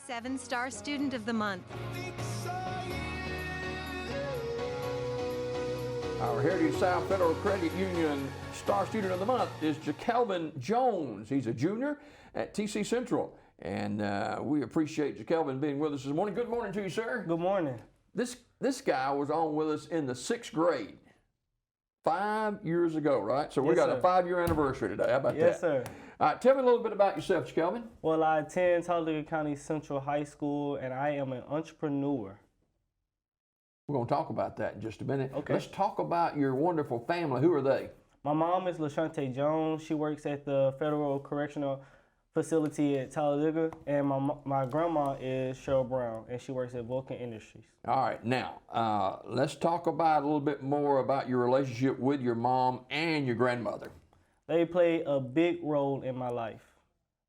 7-star Student of the Month. Our Heritage South Federal Credit Union Star Student of the Month is Jakelvin Jones. He's a junior at TC Central, and we appreciate Jakelvin being with us this morning. Good morning to you, sir. Good morning. This guy was on with us in the 6th grade 5 years ago, right? So we Yes, got sir. a 5-year anniversary today. How about that? Yes, sir. All right, tell me a little bit about yourself, Jakelvin. Well, I attend Talladega County Central High School, and I am an entrepreneur. We're going to talk about that in just a minute. Okay. Let's talk about your wonderful family. Who are they? My mom is LaShante Jones. She works at the Federal Correctional Facility at Talladega, and my grandma is Cheryl Brown, and she works at Vulcan Industries. All right, now, let's talk about a little bit more about your relationship with your mom and your grandmother. They play a big role in my life.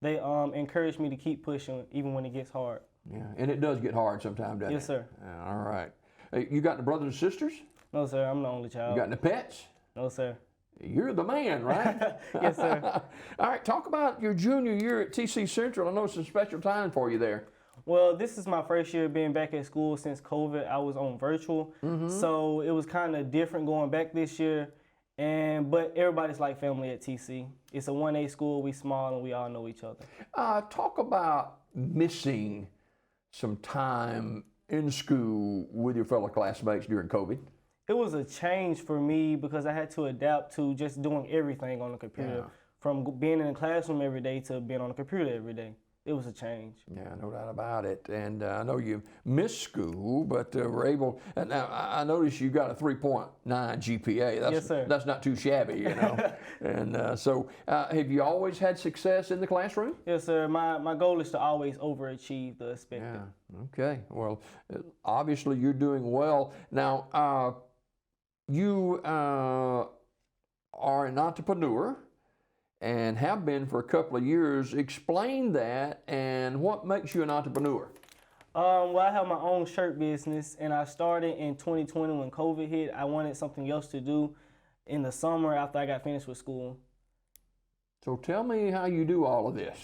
They encourage me to keep pushing even when it gets hard. Yeah, and it does get hard sometimes, doesn't it? Yes, sir. All right. You got the brothers and sisters? No, sir, I'm the only child. You got the pets? No, sir. You're the man, right? Yes, sir. All right, talk about your junior year at TC Central. I know it's a special time for you there. Well, this is my first year being back at school since COVID. I was on virtual, so it was kind of different going back this year. But everybody's like family at TC. It's a 1A school. We small and we all know each other. Talk about missing some time in school with your fellow classmates during COVID. It was a change for me because I had to adapt to just doing everything on the computer, from being in the classroom every day to being on the computer every day. It was a change. Yeah, no doubt about it. And I know you missed school, but were able. And now I noticed you got a 3.9 GPA. Yes, sir. That's not too shabby, you know. And so, have you always had success in the classroom? Yes, sir. My goal is to always overachieve the expected. Yeah. Okay. Well, obviously you're doing well now. You are an entrepreneur and have been for a couple of years. Explain that and what makes you an entrepreneur. Well, I have my own shirt business, and I started in 2020 when COVID hit. I wanted something else to do in the summer after I got finished with school. So tell me how you do all of this.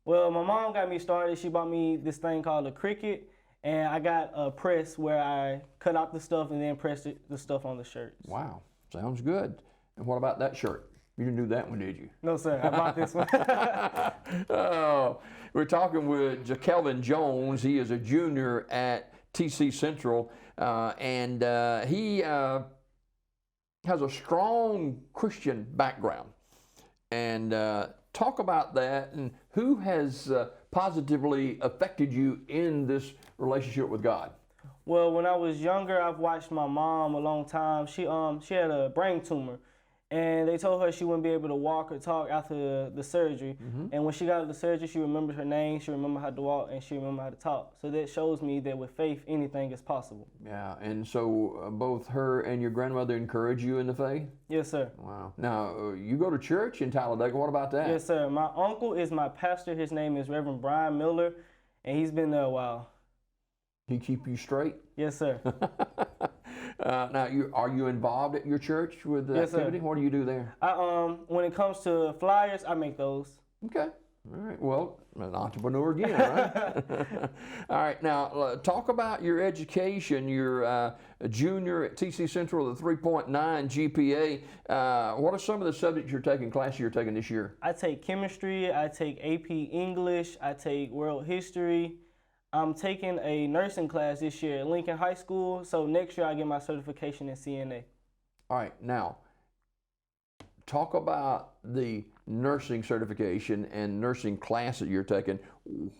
Well, my mom got me started. She bought me this thing called a Cricut, and I got a press where I cut out the stuff and then press the stuff on the shirts. Wow, sounds good. And what about that shirt? You didn't do that one, did you? No, sir. I bought this one. Oh, we're talking with Jakelvin Jones. He is a junior at TC Central, and he has a strong Christian background. And talk about that and who has positively affected you in this relationship with God. Well, when I was younger, I've watched my mom a long time. She had a brain tumor, and they told her she wouldn't be able to walk or talk after the surgery. And when she got out of the surgery, she remembered her name, she remembered how to walk, and she remembered how to talk. So that shows me that with faith, anything is possible. Yeah, and so both her and your grandmother encourage you in the faith? Yes, sir. Wow. Now, you go to church in Talladega. What about that? Yes, sir. My uncle is my pastor. His name is Reverend Brian Miller, and he's been there a while. He keep you straight? Yes, sir. Now, are you involved at your church with the activity? Sir. What do you do there? When it comes to flyers, I make those. Okay. All right. Well, an entrepreneur again, right? All right. Now, talk about your education. You're a junior at TC Central with a 3.9 GPA. What are some of the subjects classes you're taking this year? I take chemistry. I take AP English. I take world history. I'm taking a nursing class this year at Lincoln High School, so next year I get my certification in CNA. All right, now, talk about the nursing certification and nursing class that you're taking.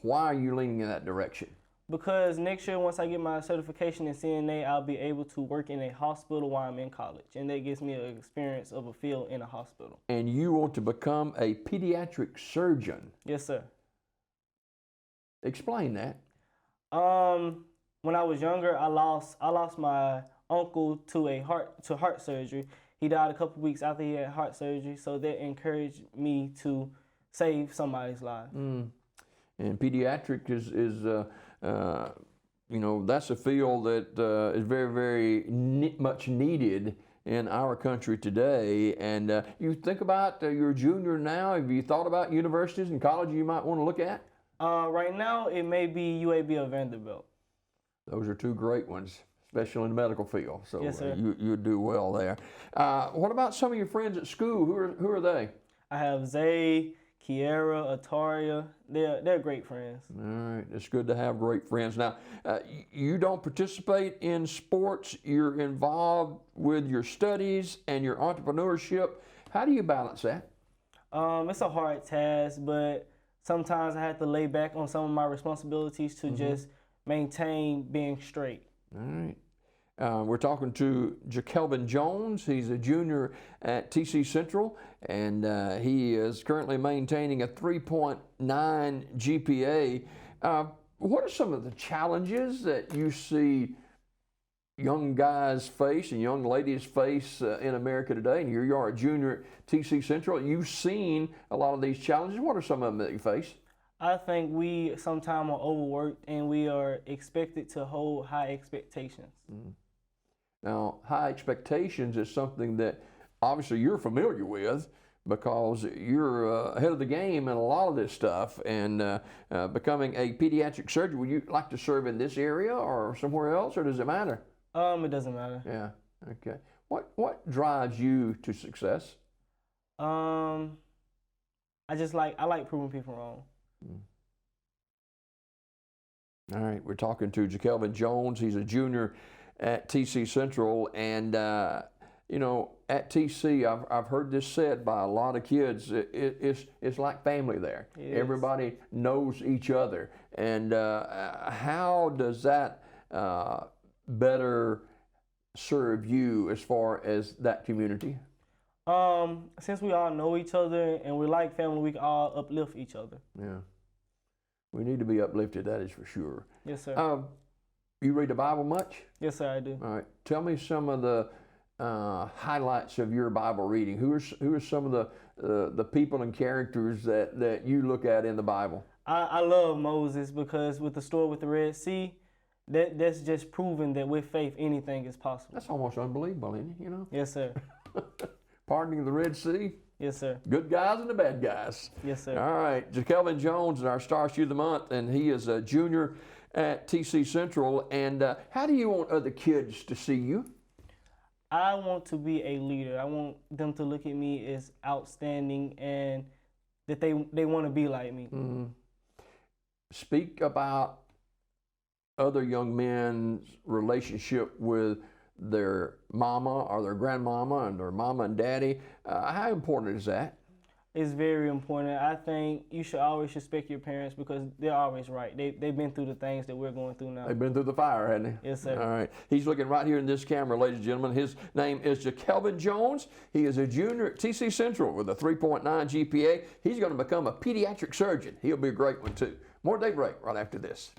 Why are you leaning in that direction? Because next year, once I get my certification in CNA, I'll be able to work in a hospital while I'm in college, and that gives me an experience of a field in a hospital. And you want to become a pediatric surgeon? Yes, sir. Explain that. When I was younger, I lost my uncle to heart surgery. He died a couple weeks after he had heart surgery, so that encouraged me to save somebody's life. And pediatric is that's a field that is very, very much needed in our country today. And you think about you're a junior now. Have you thought about universities and colleges you might want to look at? Right now, it may be UAB or Vanderbilt. Those are two great ones, especially in the medical field. So Yes, sir. You do well there. What about some of your friends at school? Who are they? I have Zay, Kiera, Ataria. They're great friends. All right, it's good to have great friends. Now, you don't participate in sports. You're involved with your studies and your entrepreneurship. How do you balance that? It's a hard task, but sometimes I have to lay back on some of my responsibilities to just maintain being straight. All right. We're talking to Jakelvin Jones. He's a junior at TC Central, and he is currently maintaining a 3.9 GPA. What are some of the challenges that you see young guys face and young ladies face in America today? And here you are, a junior at TC Central. You've seen a lot of these challenges. What are some of them that you face? I think we sometimes are overworked and we are expected to hold high expectations. Now, high expectations is something that obviously you're familiar with because you're ahead of the game in a lot of this stuff, and becoming a pediatric surgeon. Would you like to serve in this area or somewhere else, or does it matter? It doesn't matter. Yeah, okay. What drives you to success? I like proving people wrong. All right, we're talking to Jakelvin Jones. He's a junior at TC Central, and you know, at TC, I've heard this said by a lot of kids. It's like family there. Everybody knows each other, and how does that better serve you as far as that community? Since we all know each other and we're like family, we can all uplift each other. Yeah, we need to be uplifted. That is for sure. Yes, sir. You read the Bible much? Yes, sir, I do. All right. Tell me some of the highlights of your Bible reading. Who are some of the people and characters that you look at in the Bible? I love Moses because with the story with the Red Sea, that's just proving that with faith anything is possible. That's almost unbelievable, isn't it? You know? Yes, sir. Pardoning the Red Sea. Yes, sir. Good guys and the bad guys. Yes, sir. All right. Jakelvin Jones is our Star Student of the Month, and he is a junior at TC Central. And how do you want other kids to see you? I want to be a leader. I want them to look at me as outstanding and that they want to be like me. Mm-hmm. Speak about other young men's relationship with their mama or their grandmama and their mama and daddy. How important is that? It's very important. I think you should always respect your parents because they're always right. They've been through the things that we're going through now. They've been through the fire, haven't they? Yes, sir. All right. He's looking right here in this camera, ladies and gentlemen. His name is Jakelvin Jones. He is a junior at TC Central with a 3.9 GPA. He's going to become a pediatric surgeon. He'll be a great one, too. More Daybreak right after this.